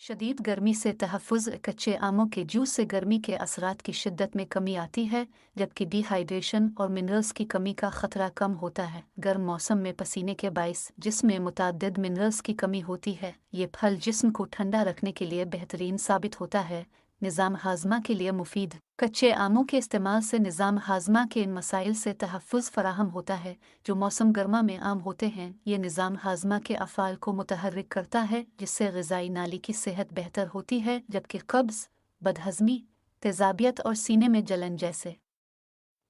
शदीद गर्मी से तहफ़्फ़ुज़। कच्चे आमों के जूस से गर्मी के असरात की शिद्दत में कमी आती है, जबकि डिहाइड्रेशन और मिनरल्स की कमी का ख़तरा कम होता है। गर्म मौसम में पसीने के बाइस जिस्म में मुतअद्दिद मिनरल्स की कमी होती है। ये फल जिस्म को ठंडा रखने के लिए बेहतरीन साबित होता है। निज़ाम हाज़मा के लिए मुफीद। कच्चे आमों के इस्तेमाल से निज़ाम हाज़मा के इन मसाइल से तहफ़्फ़ुज़ फ़राहम होता है जो मौसम गर्मा में आम होते हैं। ये निज़ाम हाज़मा के अफ़ाल को मुतहर्रिक करता है, जिससे ग़िज़ाई नाली की सेहत बेहतर होती है, जबकि कब्ज़, बदहज़मी, तेज़ाबियत और सीने में जलन जैसे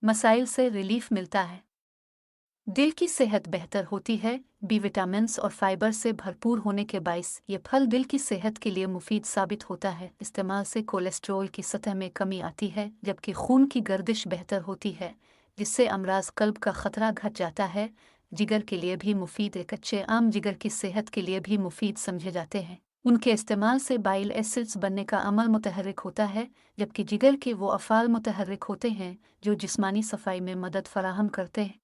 मसाइल से रिलीफ़ मिलता है। दिल की सेहत बेहतर होती है। बी विटामिन्स और फाइबर से भरपूर होने के बाइस ये फल दिल की सेहत के लिए मुफीद साबित होता है। इस्तेमाल से कोलेस्ट्रॉल की सतह में कमी आती है, जबकि खून की गर्दिश बेहतर होती है, जिससे अमराज कल्ब का खतरा घट जाता है। जिगर के लिए भी मुफीद है। कच्चे आम जिगर की सेहत के लिए भी मुफीद समझे जाते हैं। उनके इस्तेमाल से बाइल एसिड्स बनने का अमल मुतहर्रिक होता है, जबकि जिगर के वो अफ़ाल मुतहर्रिक होते हैं जो जिस्मानी सफाई में मदद फराहम करते हैं।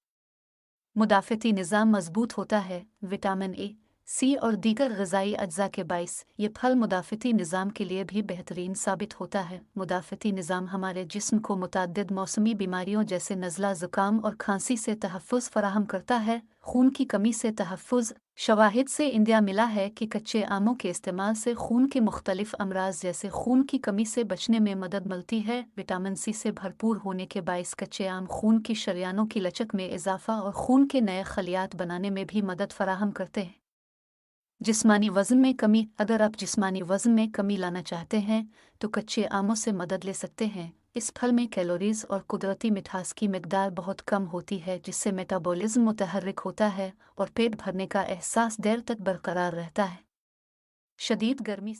मुदाफ़ती निज़ाम मजबूत होता है। विटामिन ए, सी और दीगर ग़िज़ाई अज्जा के बाइस ये फल मुदाफ़ती निज़ाम के लिए भी बेहतरीन साबित होता है। मुदाफ़ती निज़ाम हमारे जिस्म को मुतअद्दिद मौसमी बीमारियों जैसे नज़ला, ज़ुकाम और खांसी से तहफ़्फ़ुज़ फ़राहम करता है। खून की कमी से तहफ़्फ़ुज़। शवाहिद से इंदिया मिला है कि कच्चे आमों के इस्तेमाल से खून के मुख्तलिफ अमराज जैसे खून की कमी से बचने में मदद मिलती है। विटामिन सी से भरपूर होने के बाइस कच्चे आम खून की शरियानों की लचक में इजाफा और खून के नए खलियात बनाने में भी मदद फराहम करते हैं। जिस्मानी वज़न में कमी। अगर आप जिस्मानी वज़न में कमी लाना चाहते हैं तो कच्चे आमों से मदद ले सकते हैं। इस फल में कैलोरीज और कुदरती मिठास की मिकदार बहुत कम होती है, जिससे मेटाबॉलिज्म मुतहर्रिक होता है और पेट भरने का एहसास देर तक बरकरार रहता है। शदीद गर्मी